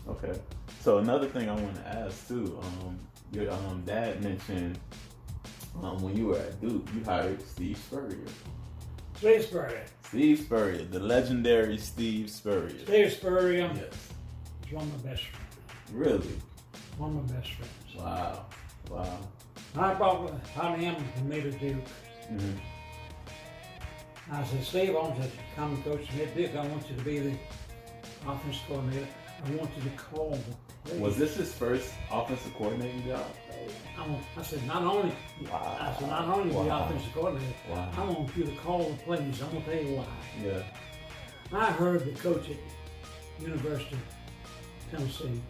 Okay. So another thing I want to ask too, your dad mentioned when you were at Duke, you hired Steve Spurrier. Steve Spurrier. Steve Spurrier, the legendary Steve Spurrier. Steve Spurrier. Yes. He's one of my best friends. Really? One of my best friends. Wow. Wow. I brought him to me to Duke. I said, Steve, I want you to come and coach me at Duke. I want you to be the offensive coordinator. I want you to call the plays. Was this his first offensive coordinating job? I said, not only be offensive coordinator, Wow. I want you to call the plays. I'm going to tell you why. Yeah. I heard the coach at University of Tennessee,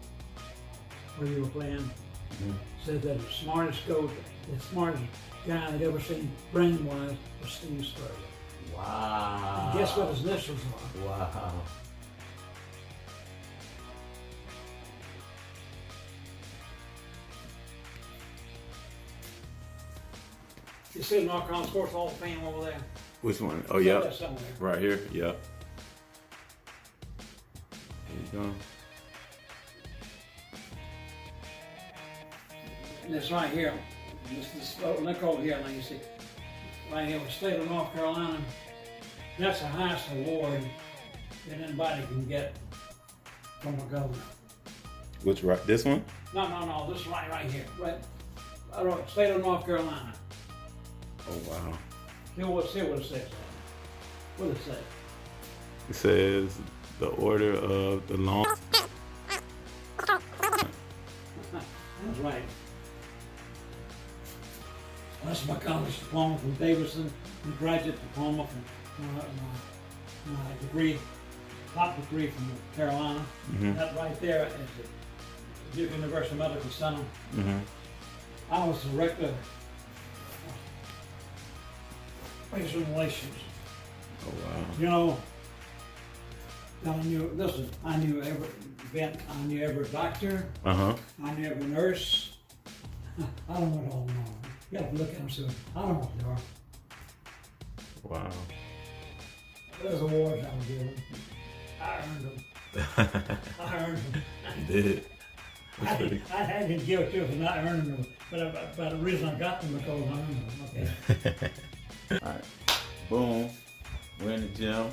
where you were playing, said that the smartest coach, the smartest guy I'd ever seen brain-wise was Steve Spurrier. Wow. And guess what his initials are? Wow. You see the North Carolina Sports Hall of Fame over there? Which one? Oh, yeah. That's somewhere. Right here? Yeah. There you go. And it's right here. Look over here, now you see. Right here, the state of North Carolina. That's the highest award that anybody can get from a governor. Which, right? This one? No. This right here. Right. State of North Carolina. Oh, wow. See what it says. What does it say? It says the Order of the Long. That's right. That's my college diploma from Davidson, and graduate diploma from my degree, top degree from Carolina. That right there is the Duke University Medical Center. I was the director of patient relations. Oh, wow. You know, I knew every vet, I knew every doctor, I knew every nurse. I don't know what all know. You have to look at them and say, I don't know what they are. Wow. Those awards I was given, I earned them. I earned them. You did. I hadn't give it to them for not earning them, but the reason I got them because I earned them. Okay. All right. Boom. We're in the gym.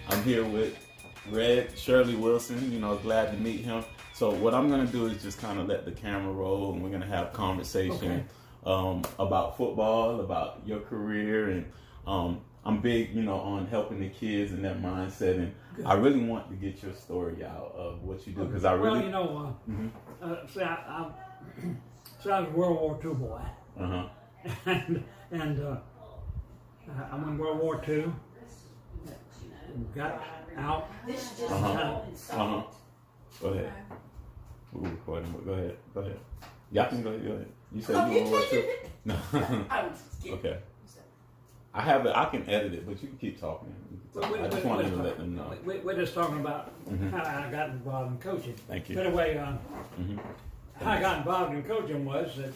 I'm here with Shirley Wilson. You know, glad to meet him. So what I'm gonna do is just kind of let the camera roll, and we're gonna have conversation about football, about your career, and I'm big, you know, on helping the kids and their mindset, and I really want to get your story out of what you do because I really. Well, you know, see, I was a World War II boy, and I went World War II, got out. Go ahead. We're recording, but go ahead. Y'all can go ahead. You said you World War II? No. Okay. I have it. I can edit it, but you can keep talking. I just wanted to let them know. We're just talking about how I got involved in coaching. Thank you. But anyway, how I got involved in coaching was that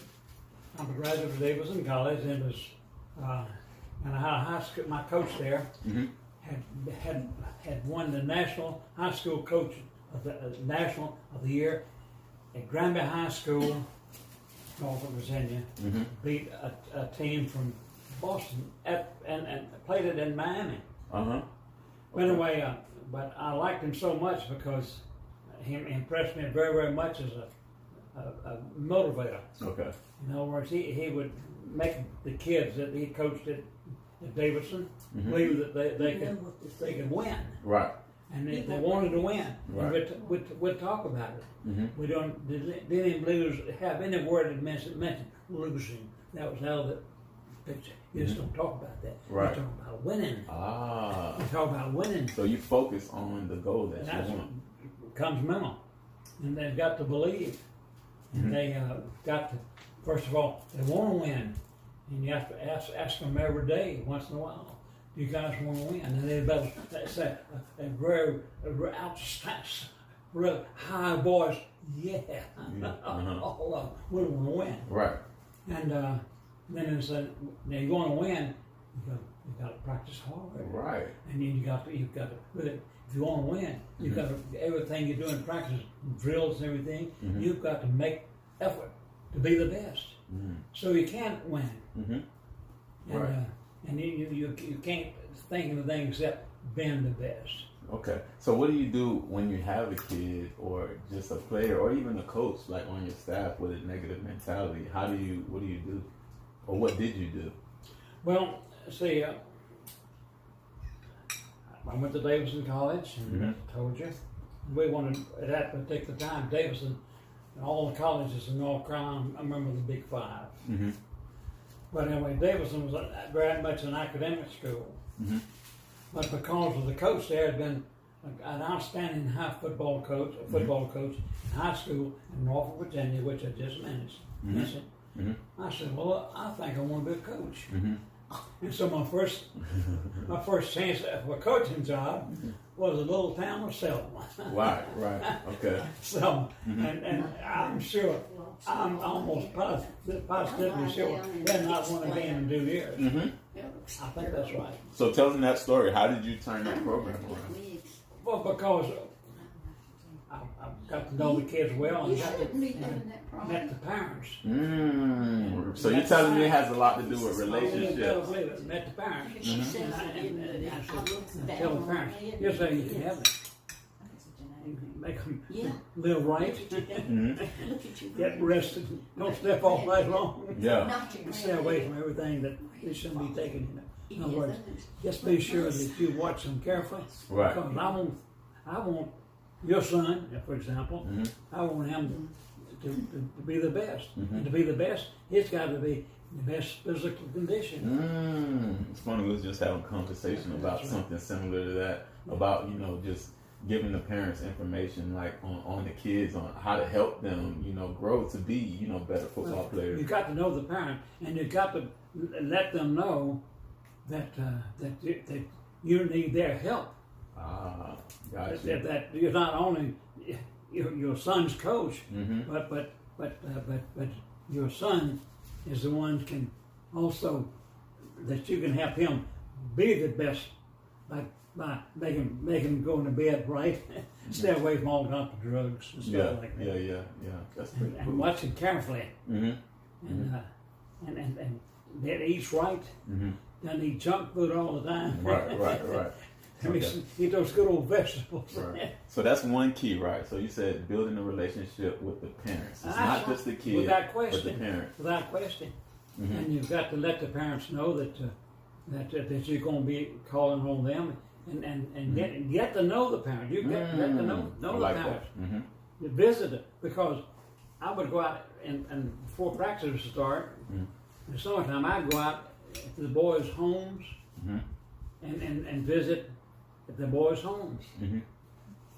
I'm a graduate of Davidson College, and and I had a high school. My coach there had won the National High School Coach of the National of the Year at Granby High School, Norfolk, Virginia. Beat a team from Boston and played it in Miami. But anyway, but I liked him so much because he impressed me very, very much as a motivator. Okay. In other words, he would make the kids that he coached at Davidson believe that they could win. Right. And they wanted to win. Right. And we'd talk about it. We didn't even have any word that mentioned losing. That was out of the picture. You just don't talk about that. Right. You talk about winning. Ah. You talk about winning. So you focus on the goal that you want. Comes mental. And they've got to believe. And they got to, first of all, they want to win. And you have to ask them every day, once in a while, do you guys want to win? And they better say a very real high voice, yeah. All of them, we want to win. Right. And then they said, now you're going to win, you got to practice hard. Right. And then you've got to if you want to win, you've got to, everything you do in practice, drills and everything, you've got to make effort to be the best. So you can't win. And, and you can't think of anything except being the best. Okay. So what do you do when you have a kid or just a player or even a coach like on your staff with a negative mentality? What do you do? Or what did you do? Well, see, I went to Davidson College, and I told you. We wanted, at that particular time, Davidson, and all the colleges in North Carolina, I remember the Big Five. But anyway, Davidson was very much an academic school. But because of the coach, there had been an outstanding high football coach in high school in Norfolk, Virginia, which I just mentioned. I said, well, I think I want to be a coach. And so my first chance for a coaching job was a little town of Selma. Right, okay. Selma, and I'm sure, I'm almost positively sure they're not one again in 2 years. I think that's right. So tell them that story. How did you turn that program around? Well, because I got to know the kids well and met the parents. So you're telling me it has a lot to do with relationships? Met the parents. And I tell the parents, here's how you can help them. Make them live right. Get rested. Don't step off right long. Stay away from everything that they shouldn't be taken. In other words, just be sure that you watch them carefully. Right. Because I want your son, for example, I want him to be the best. And to be the best, he's got to be in the best physical condition. It's funny, we was just having a conversation about something similar to that, about, just giving the parents information like on the kids, on how to help them, grow to be, better football players. You got to know the parent, and you got to let them know that you need their help. Gotcha. That you're not only your son's coach, but your son is the one can also that you can help him be the best by making him go to bed right, stay away from all kinds of drugs and stuff like that. Yeah. That's pretty cool. And watch him carefully, and that eats right. Doesn't eat junk food all the time. Right. I mean, eat those good old vegetables. Right. So that's one key, right? So you said building a relationship with the parents. It's not just the kid, but the parent. Without question. And you've got to let the parents know that you're going to be calling on them, and get to know the parent. You get to know the parents. You visit it, because I would go out and before practice would start, in the summertime, I'd go out to the boys' homes and visit at the boys' homes.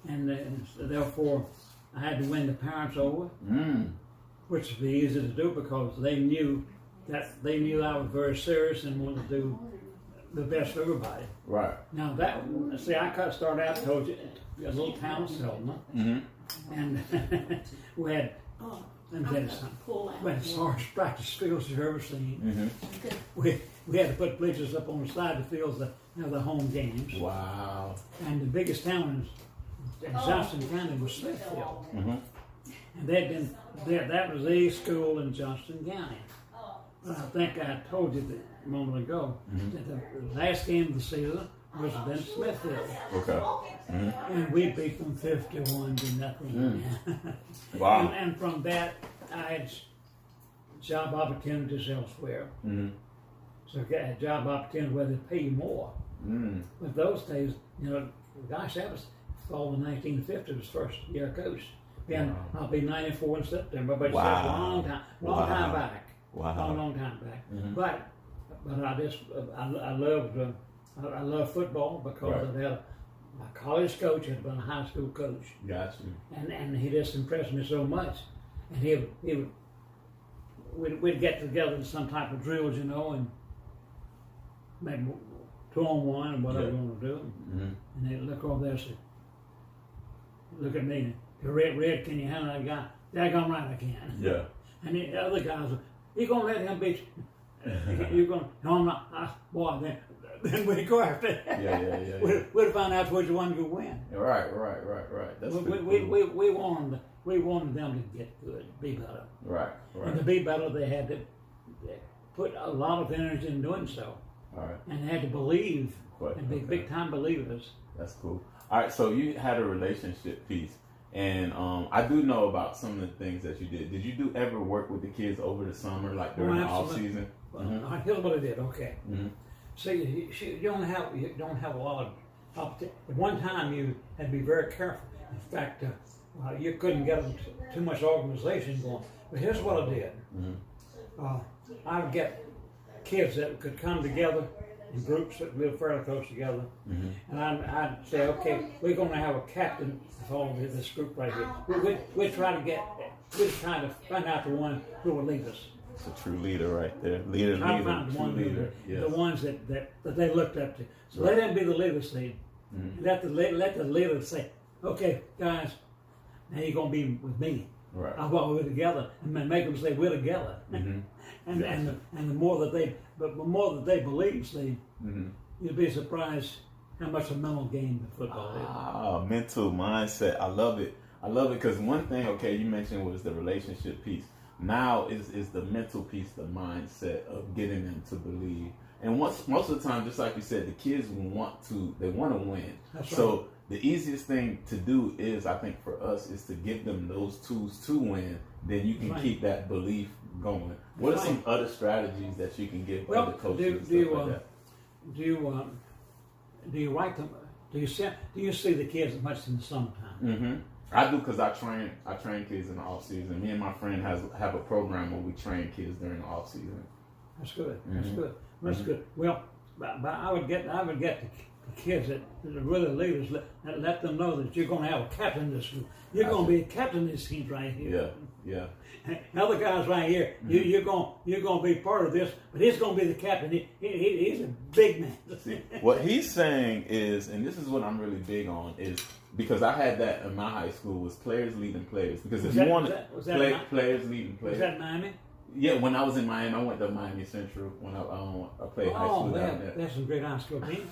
And therefore, I had to win the parents over, which would be easy to do because they knew I was very serious and wanted to do the best for everybody. Right. Now I started out, told you, a little town of Selma, and we had. Let me tell you something. We had the hardest practice fields you've ever seen. We had to put bleachers up on the side of the fields that have the home games. Wow. And the biggest town in Johnston County was Smithfield. And that was a school in Johnston County. But I think I told you a moment ago that the last game of the season was in Smithfield. Okay. And we beat them 51-0. Wow. And from that, I had job opportunities elsewhere. So I had job opportunities where they pay you more. But those days, gosh, that was fall of 1950, was first year coach. And I'll be 94 in September, but it's a long time back. Long time back. But I love football because I've had my college coach had been a high school coach. Got you. And he just impressed me so much. And we'd get together in some type of drills, and maybe 2-on-1 and whatever we want to do. And they'd look over there and say, look at me. Red, can you handle that guy? Daggone right I can. Yeah. And the other guys, you gonna let him beat you? You're gonna? No, I'm not. Boy, then we'd go after it. Yeah. We'd find out which one could win. Right. That's we wanted them to get good, be better. Right. And to be better, they had to put a lot of energy in doing so. All right. And they had to believe and be big time believers. That's cool. All right, so you had a relationship piece, and I do know about some of the things that you did. Did you ever work with the kids over the summer, like during the off season? Here's what I did. Okay. Mm-hmm. See, you don't have a lot of opportunity. At one time, you had to be very careful. In fact, you couldn't get too much organization going. But here's what I did. Mm-hmm. I would get kids that could come together in groups that lived fairly close together, and I'd say, okay, we're going to have a captain of all of this group right here. We'd try to find out the one who would lead us. It's a true leader right there. Leader. The ones that they looked up to. So they didn't be the leaders thing. Let the leaders say, okay, guys, now you're going to be with me. Right. We're together, and make them say we're together. And the more that they believe, see, you'd be surprised how much a mental game of football is. Ah, mental mindset. I love it because one thing, okay, you mentioned was the relationship piece. Now is the mental piece, the mindset of getting them to believe. And most of the time, just like you said, the kids want to win. That's so right. The easiest thing to do is, I think for us, is to give them those tools to win. Then you can keep that belief going. What are some other strategies that you can give other coaches? Do you write them? Do you see the kids as much in the summertime? I do, because I train kids in the off season. Me and my friend have a program where we train kids during the off season. That's good. That's good. Well, but I would get the kids that are really leaders. Let them know that you're going to have a captain in this group. You're going to be a captain in this team right here. Yeah. Other guys right here, you're going to be part of this, but he's going to be the captain. He's a big man. See, what he's saying is, and this is what I'm really big on, is because I had that in my high school, was players leading players. Because if you want to players leading players. Was that Miami? Yeah, when I was in Miami, I went to Miami Central when I played high school down there. That's some great high school teams.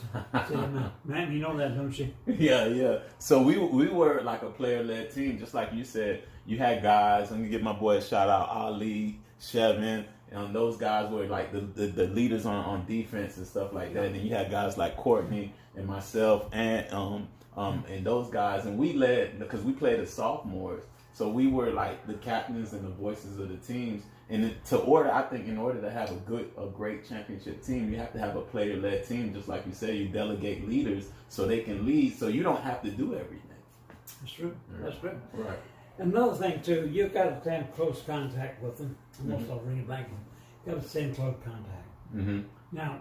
Man, you know that, don't you? Yeah. So we were like a player-led team, just like you said. You had guys, I'm gonna give my boy a shout out, Ali, Shevin, and those guys were like the leaders on defense and stuff like that. And then you had guys like Courtney and myself and those guys, and we led because we played as sophomores. So we were like the captains and the voices of the teams. And I think in order to have a great championship team, you have to have a player-led team. Just like you said, you delegate leaders so they can lead, so you don't have to do everything. That's true. That's true. Right. Another thing too, you've got to stay in close contact with them. Almost I'll bring it back. You've got to stay in close contact. Now,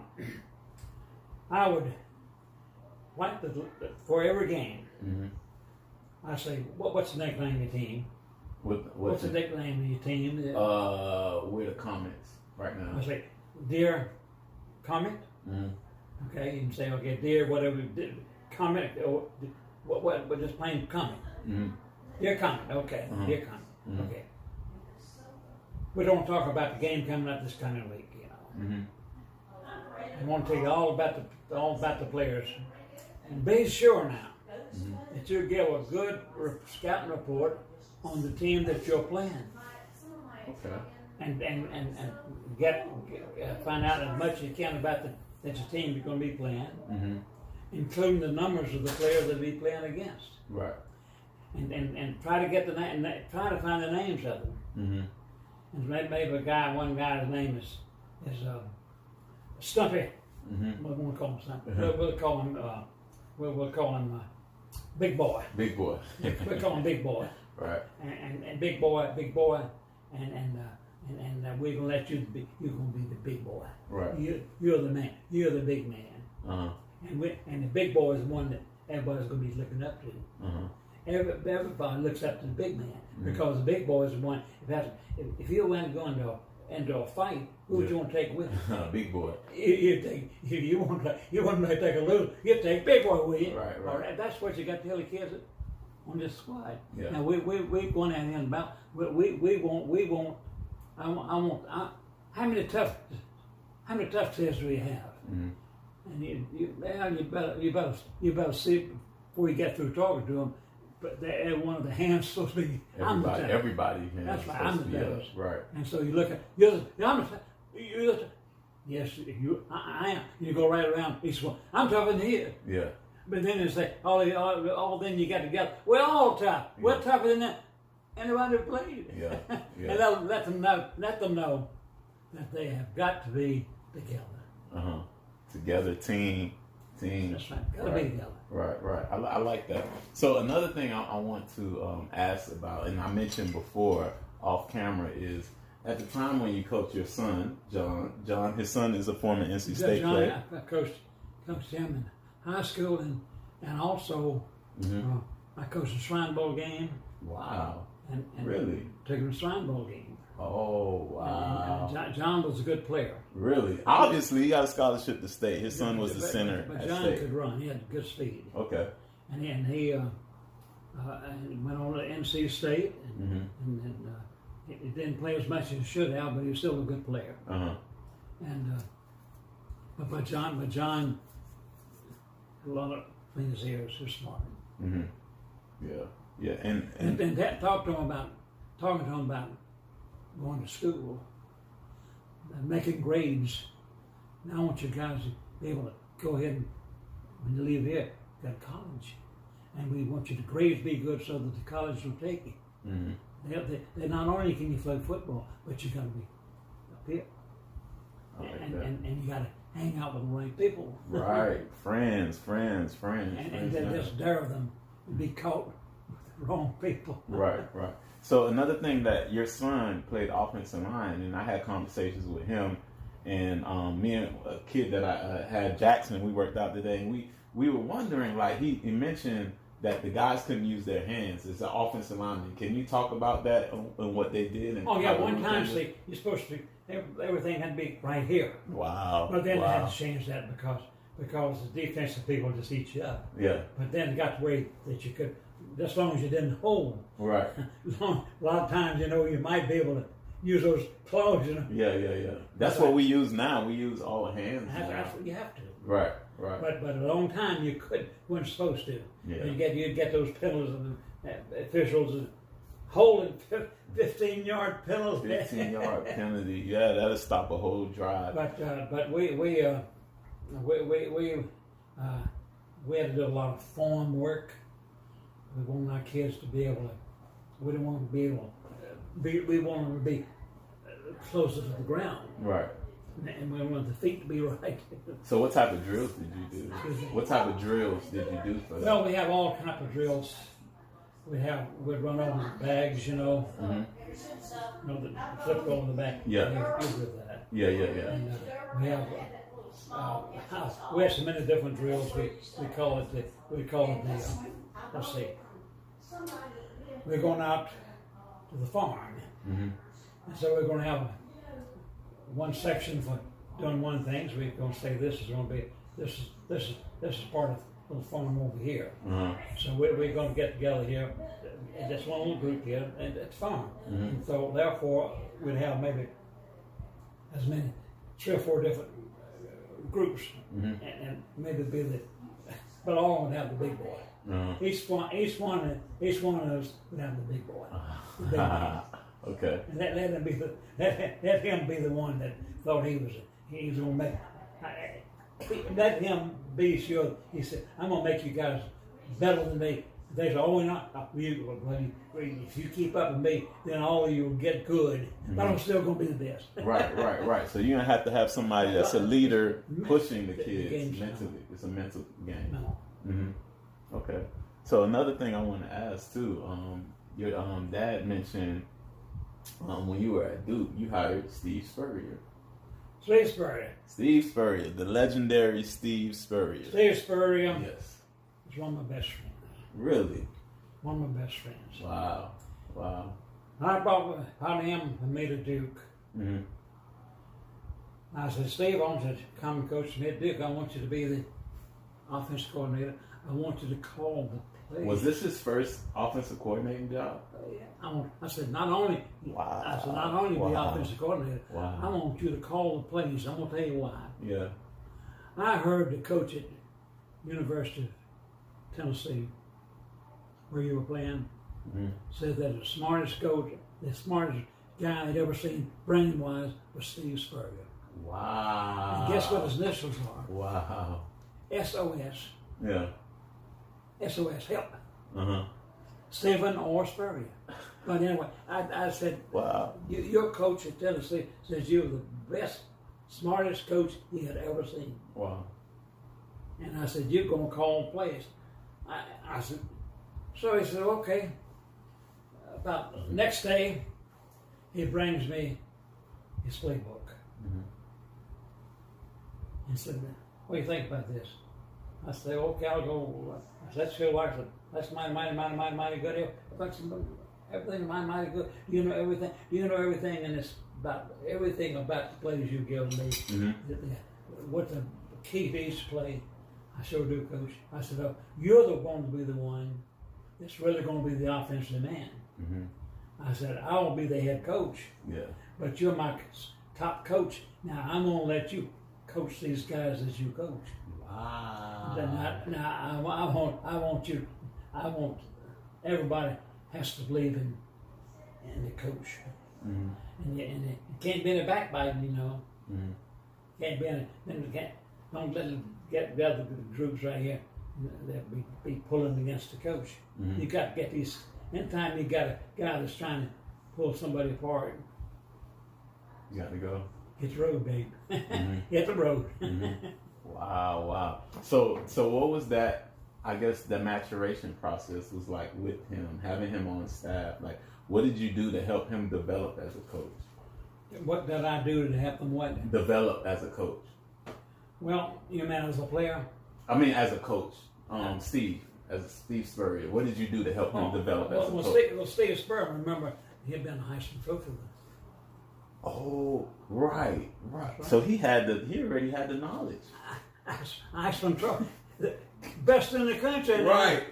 I would like for every game. I say, what's the nickname of your team? What's the nickname of your team? We're the Comets right now. I say, dear Comet. Okay, you can say, okay, dear whatever, Comet, or what? We're just plain Comet. Dear Comet, okay, dear Comet, okay. We don't talk about the game coming up this coming week, you know. I want to tell you all about the players, and be sure now that you give a good scouting report on the team that you're playing. Okay. And find out as much as you can about the team you're going to be playing, including the numbers of the players that you'll be playing against. Right. And try to get try to find the names of them. And maybe one guy's name is Stumpy. We won't call him Stumpy. We'll call him Big Boy. Big Boy. We'll call him Big Boy. Right. And Big Boy, and we're gonna let you be. You're gonna be the big boy. Right. You're the man. You're the big man. And the big boy is the one that everybody's gonna be looking up to. Everybody looks up to the big man because the big boy is the one. If you want to go into a fight, who would you want to take with you? Big Boy. You want to take a loser, you take Big Boy with you. Right. All right. That's what you got to tell the kids on this squad. Yeah. Now we're going out here and about. We won't. How many tough tests do we have? And you better see before you get through talking to them. But one of the hands supposed to be. Everybody. That's right. I'm the devil. Right. And so you look at yes, I am. You go right around. He says, well, I'm tougher than you. Yeah. But then they say, all then you got together. We're all tough. Yeah. We're tougher than that. Anybody who played. Yeah. And let them know that they have got to be together. Together, team. That's right. Got to be together. Right. I like that. So another thing I want to ask about, and I mentioned before off camera, is at the time when you coached your son, John, his son is a former NC State player. I coached him in high school and also I coached the Shrine Bowl game. Wow. And really? Took him to the Shrine Bowl game. Oh, wow. And John was a good player. Really? Obviously, he got a scholarship to state. His son was the center. But John could run. He had good speed. Okay. And he went on to NC State. And he didn't play as much as he should have, but he was still a good player. And but John a lot of things here is so smart. Yeah. And that talking to him about going to school, making grades. Now I want you guys to be able to go ahead and, when you leave here, go to college. And we want you to grades be good so that the college will take you. They not only can you play football, but you got to be up here. And you got to hang out with the right people. Right. Friends. And then just dare them to be caught with the wrong people. Right. So another thing that your son played offensive line, and I had conversations with him, and me and a kid that I had, Jackson, we worked out today, and we were wondering, like he mentioned that the guys couldn't use their hands as an offensive lineman. Can you talk about that and what they did? And one time you're supposed to, everything had to be right here. Wow. But then they had to change that because the defensive people just eat you up. Yeah. But then it got to where that you could, as long as you didn't hold. Right. A lot of times, you might be able to use those claws, Yeah. That's what we use now. We use all hands. That's what you have to. Right. But a long time you weren't supposed to. Yeah. You'd get those penalties and officials holding 15-yard penalty. 15-yard penalty. Yeah, that'll stop a whole drive. But we had to do a lot of form work. We want our kids to be able to. We didn't want them to be able to. We want them to be closer to the ground. Right. And we want the feet to be right. So what type of drills did you do? What type of drills did you do for that? Well, we have all kinds of drills. We'd run over bags, the flip over the back. Yeah. That. Yeah. And we have so many different drills. We call it the let's see. We're going out to the farm, and so we're going to have one section for doing one thing. So we're going to say this is going to be this is part of the farm over here. So we're going to get together here, and just one little group here, and it's farm. And so therefore we'd have maybe as many 3 or 4 different groups, and maybe but all would have the big boy. Each one of us would have the big boy. The big man. Okay. And let him be the one that thought he was going to make. Let him be sure. He said, "I'm going to make you guys better than me." They said, "Oh, we're not. If you keep up with me, then all of you will get good. But I'm still going to be the best." Right. So you're going to have somebody that's a leader pushing the kids mentally. It's a mental game. No. Okay. So another thing I want to ask too, your dad mentioned when you were at Duke, you hired Steve Spurrier. Steve Spurrier, the legendary Steve Spurrier. Steve Spurrier. Yes. He's one of my best friends. Really? One of my best friends. Wow. I brought him and me to Duke. I said, "Steve, I want you to come and coach me at Duke. I want you to be the offensive coordinator. I want you to call the plays." Was this his first offensive coordinating job? I said, not only be offensive coordinator, I want you to call the plays. I'm going to tell you why. Yeah. I heard the coach at University of Tennessee, where you were playing, said that the smartest coach, the smartest guy I'd ever seen brain-wise was Steve Spurrier. Wow. And guess what his initials are? Wow. SOS. Yeah. SOS, help. Uh-huh. Stephen or Spurrier. But anyway, I said, wow. Your coach at Tennessee says you're the best, smartest coach he had ever seen. Wow. And I said, you're going to call plays. I said, so he said, okay. About the next day, he brings me his playbook. And said, what do you think about this? I said, okay, I'll go. I said, that's Phil Larson. That's mighty good. Everything mighty good. You know everything. You know everything, and it's about everything about the plays you've given me. What the key to each play. I sure do, Coach. I said, oh, you're the one to be the one that's really going to be the offensive man. I said, I will be the head coach. Yeah. But you're my top coach. Now I'm going to let you coach these guys as you coach. Wow. Now I want you. I want everybody has to believe in the coach. And it can't be in a backbiting, you know. Can't be in don't let them get the other groups right here that be pulling against the coach. You got to get these. Anytime you got a guy that's trying to pull somebody apart, you got to go. Hit the road, babe. Hit the road. Wow. So what was that? I guess the maturation process was like with him, having him on staff. Like, what did you do to help him develop as a coach? What did I do to help him what? Develop as a coach. Well, you mean as a player? I mean as a coach. Steve Spurrier. What did you do to help him develop as a coach? Steve Spurrier, remember, he had been a Heisman Trophy winner. Oh, right. So he already had the knowledge. Heisman Trophy. Best in the country. Right.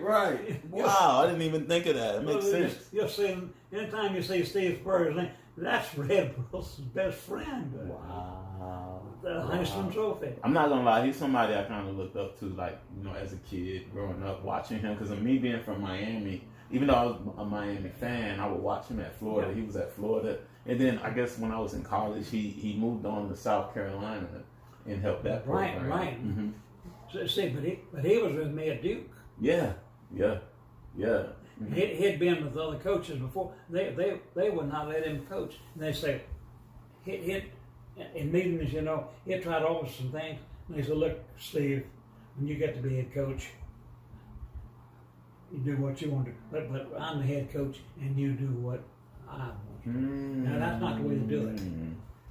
Wow, I didn't even think of that. It makes sense. You'll see him, anytime you see Steve Spurrier's name, that's Red Bull's best friend. Wow. The Heisman Trophy. I'm not gonna lie, he's somebody I kind of looked up to, like, as a kid, growing up, watching him. Because of me being from Miami, even though I was a Miami fan, I would watch him at Florida. He was at Florida. And then I guess when I was in college, he moved on to South Carolina and helped that program. Right. So, see, but he was with me at Duke. Yeah. He'd been with other coaches before. They would not let him coach. And they say, in meetings, he'd try to offer some things. And they said, look, Steve, when you get to be head coach, you do what you want to do. But I'm the head coach, and you do what I want you to do. Now, that's not the way to do it.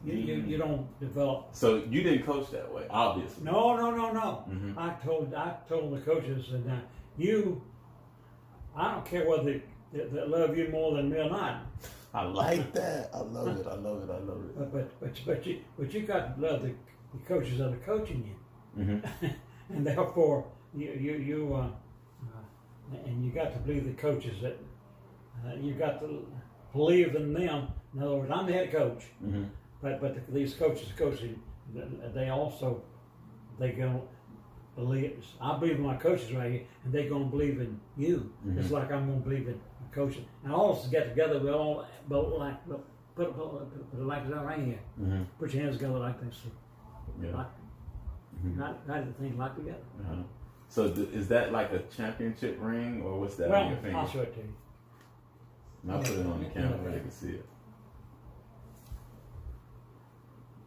You don't develop. So you didn't coach that way, obviously. No. I told the coaches that I don't care whether they love you more than me or not. I like that. I love it. But you got to love the coaches that are coaching you, and therefore you and you got to believe the coaches that you got to believe in them. In other words, I'm the head coach. But these coaches coaching, they gonna believe. I believe in my coaches right here, and they're gonna believe in you. It's like I'm gonna believe in coaching. And all of us get together. We all put it like that right here. Put your hands together like this. Yeah. Not the things like together. So is that like a championship ring, or what's that on your finger? I'll show it to you. And I'll put it on the camera where they can see it.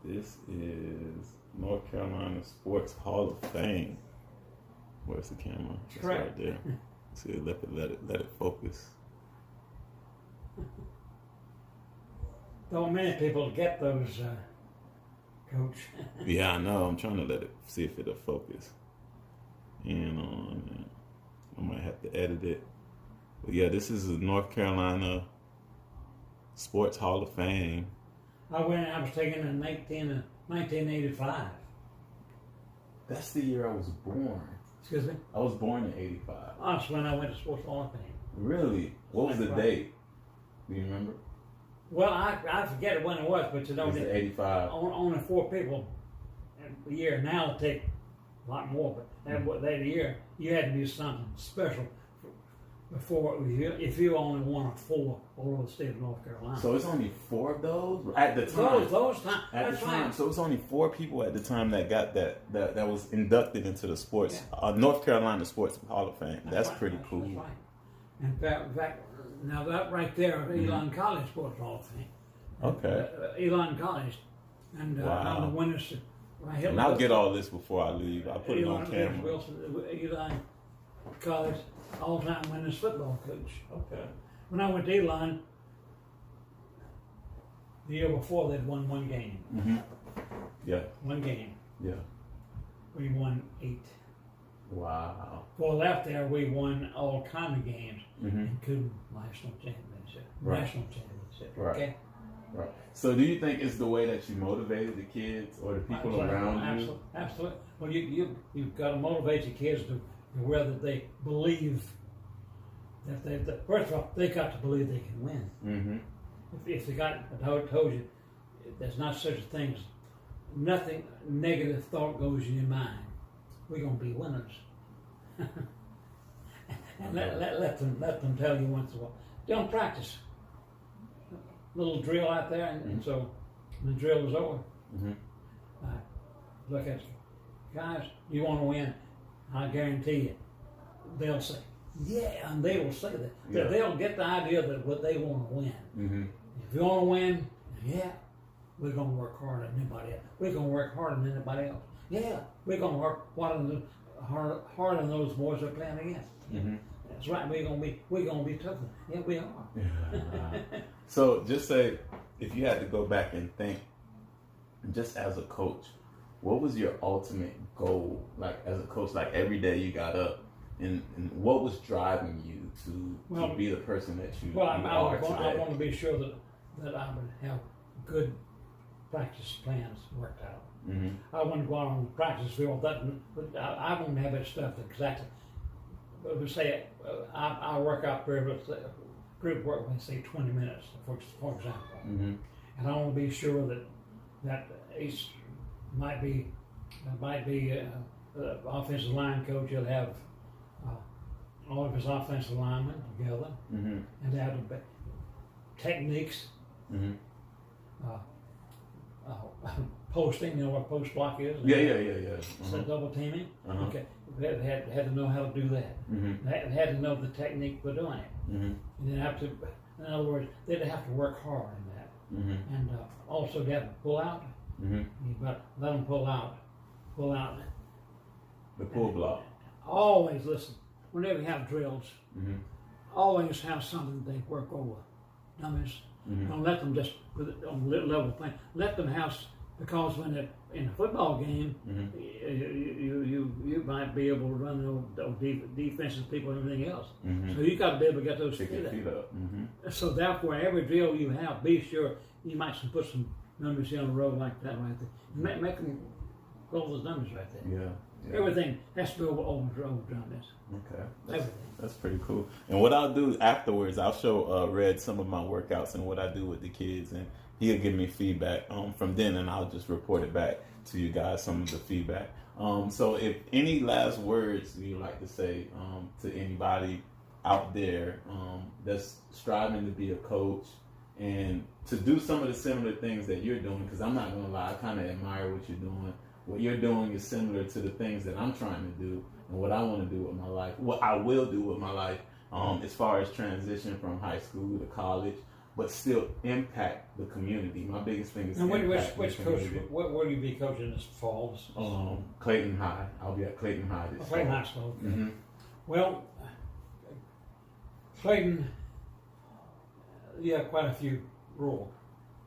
This is North Carolina Sports Hall of Fame. Where's the camera? It's right there. See, let it focus. Don't many people get those, Coach. Yeah, I know. I'm trying to see if it'll focus. And I might have to edit it. But yeah, this is the North Carolina Sports Hall of Fame. I was taken in 1985. That's the year I was born. Excuse me? I was born in 85. That's when I went to Sports Hall of Fame. Really? What was the date? Do you remember? Well, I forget when it was, but Was it 85? Only 4 people a year. Now take a lot more, but that year you had to do something special before if you only won a 4 all over the state of North Carolina. So it's only 4 of those at the time. Those times. At the time, right. So it's only 4 people at the time that got that was inducted into the sports North Carolina Sports Hall of Fame. That's right. Pretty cool. That's right. In fact, now that right there, Elon College Sports Hall of Fame. Okay. Elon College, and I'm the winners. And I'll get all this before I leave. I'll put Elon, it on camera. Elon College, all-time winners football coach. Okay. When I went to Elon, the year before, they'd won 1 game. Mm-hmm. Yeah. 1 game. Yeah. We won 8. Wow. Before I left there, we won all kind of games, mm-hmm. including national championship. Right. National championship. Right. Okay. Right. So, do you think it's the way that you motivated the kids or the people around you? Absolutely. Well, you've got to motivate your kids to whether they believe that first of all, they got to believe they can win. Mm-hmm. If they got, I told you, there's not such a thing as nothing negative thought goes in your mind. We're gonna be winners. And let them tell you once in a while. Don't practice. Little drill out there, and so the drill is over. Mm-hmm. Look at you. Guys, you want to win, I guarantee you, they'll say, yeah, and they will say that. Yeah. They'll get the idea that what they want to win. Mm-hmm. If you want to win, yeah, we're going to work harder than anybody else. We're going to work harder than anybody else. Yeah, we're going to work harder than those boys are playing against. Mm-hmm. That's right. We're going to be tougher. Yeah, we are. So just say, if you had to go back and think, just as a coach, what was your ultimate goal? Like as a coach, like every day you got up, and what was driving you to be the person that you are today? I want to be sure that I would have good practice plans worked out. Mm-hmm. I wouldn't go out on the practice field. I wouldn't have that stuff exactly. But we say I work out group work, we say 20 minutes, for example. Mm-hmm. And I want to be sure that each might be offensive line coach. He'll have all of his offensive linemen together, mm-hmm. and they have techniques. Mm-hmm. Posting, you know what post block is? Yeah. So double teaming. Uh-huh. Okay, they had to know how to do that. Mm-hmm. They had to know the technique for doing it. Mm-hmm. And then have to, in other words, they'd have to work hard in that. Mm-hmm. And also they have to pull out. Mm-hmm. You got let them pull out. The pull block. Always listen. Whenever you have drills, mm-hmm. always have something they work over. Dummies. Mm-hmm. Don't let them just put it on level thing. Let them have, because when they're in a football game, mm-hmm. you might be able to run those defensive people and everything else. Mm-hmm. So you got to be able to get those feet up. Mm-hmm. So therefore, every drill you have, be sure you might put some numbers here on the road like that right there. Make them go those numbers right there. Yeah. Everything has to be over dummies. Okay. Everything. That's pretty cool. And what I'll do afterwards, I'll show Red some of my workouts and what I do with the kids, and he'll give me feedback from then, and I'll just report it back to you guys, some of the feedback. So if any last words you'd like to say to anybody out there that's striving to be a coach and to do some of the similar things that you're doing, because I'm not going to lie, I kind of admire what you're doing. What you're doing is similar to the things that I'm trying to do and what I want to do with my life, what I will do with my life as far as transition from high school to college, but still impact the community. My biggest thing is which coach, where will you be coaching this fall? Clayton High. I'll be at Clayton High this fall. Clayton High School. Okay. Mm-hmm. Well, Clayton, you have quite a few rural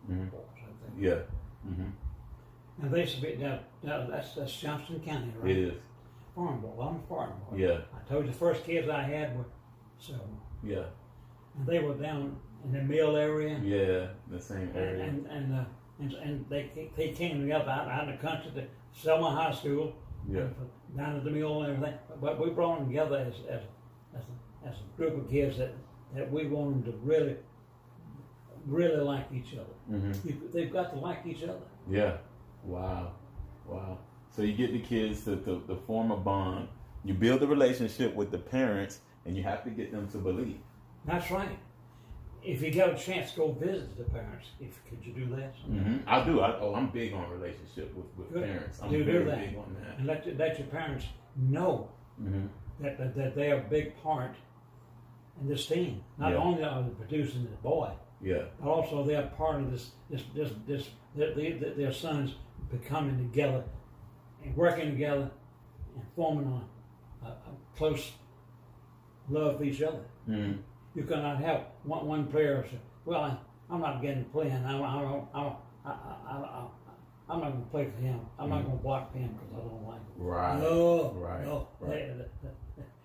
mm-hmm. balls, I think. Yeah. Mm-hmm. And they used to be that's Johnston County, right? It is. Farm boy. I'm a farm boy. Yeah. I told you the first kids I had were 7. Yeah. And they were down in the mill area. Yeah, the same area. And they came together out in the country to Selma High School. Yeah. Down at the mill and everything. But we brought them together as a group of kids that we want them to really like each other. Mm-hmm. They've got to like each other. Yeah. Wow. So you get the kids to form a bond. You build a relationship with the parents, and you have to get them to believe. That's right. If you get a chance to go visit the parents, could you do that? Mm-hmm. I do. I'm big on relationship with parents. I'm very big on that. And let your parents know that they are a big part in this team. Not only are they producing the boy, but also they are part of this their sons becoming together and working together and forming a close love for each other. Mm-hmm. You cannot have one player say, "Well, I'm not getting playing. I'm not going to play for him. I'm not going to block for him because I don't like him." Right. No. Right.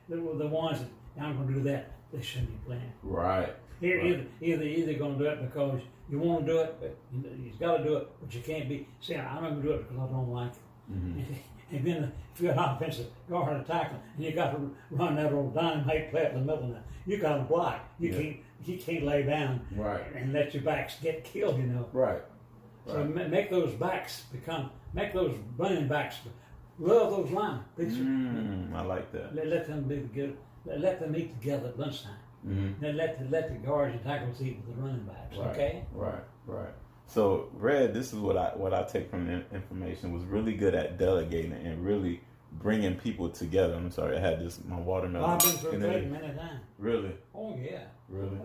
The ones that I'm going to do that, they shouldn't be playing. Right. Either going to do it because you want to do it, but you've got to do it, but you can't be saying, "I'm not going to do it because I don't like it." Mm-hmm. And then if you're an offensive guard or tackle, and you got to run that old dynamite play up in the middle now, you got to block. You can't lay down and let your backs get killed. Right. So make those those running backs love those linemen. I like that. Let them be good. Let them eat together at lunchtime. Mm-hmm. Then let the guards and tackles eat with the running backs. Right. Okay. Right. So, Red, this is what I take from the information, was really good at delegating and really bringing people together. I'm sorry, I had my watermelon. I've been through it many times. Really? Oh, yeah. Really?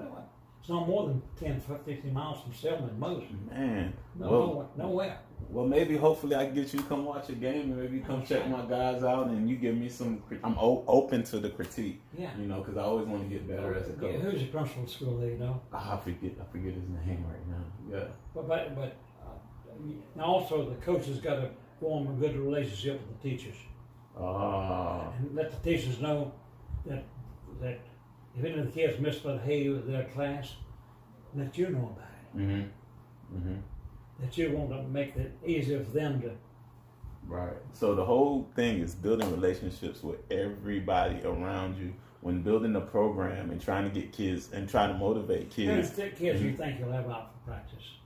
It's no more than 10, 15 miles from Selma at most. Man. Nowhere. Well, maybe, hopefully, I can get you to come watch a game and maybe come check my guys out and you give me some. I'm open to the critique. Yeah. Because I always want to get better as a coach. Who's the principal of school there, I forget his name right now. Yeah. But now also the coaches got to form a good relationship with the teachers. And let the teachers know that if any of the kids misbehave with their class, let you know about it. Mm-hmm. Mm-hmm. That you want to make it easier for them to. Right. So the whole thing is building relationships with everybody around you when building a program and trying to get kids and trying to motivate kids. How many kids do you think you'll have out for practice?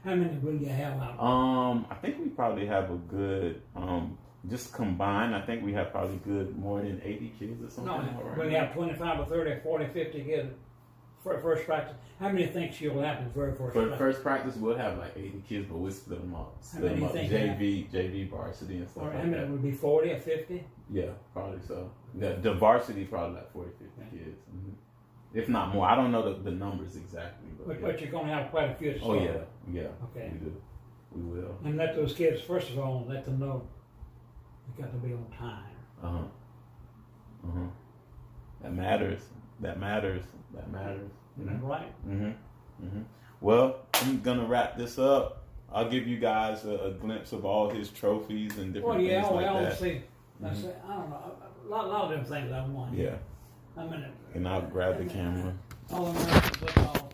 How many will you have out? I think we probably have a good, just combined, I think we have probably more than 80 kids or something. We have 25 or 30 or 40, 50 kids for first practice. How many think you'll have in the very first practice? For first practice, we'll have like 80 kids, but we'll split them up. JV, varsity and stuff like that. How many would be 40 or 50? Yeah, probably so. The varsity probably like 40, 50 kids. Mm-hmm. If not more. I don't know the numbers exactly. But you're going to have quite a few to start. Oh, yeah. Okay. We do. We will. And let those kids, first of all, let them know you got to be on time. That matters. Mm-hmm. Right. Mm-hmm. Mm-hmm. Well, I'm gonna wrap this up. I'll give you guys a glimpse of all his trophies and different things like that. See, I don't know, a lot of different things I want. Yeah. And I'll grab the camera. All American football.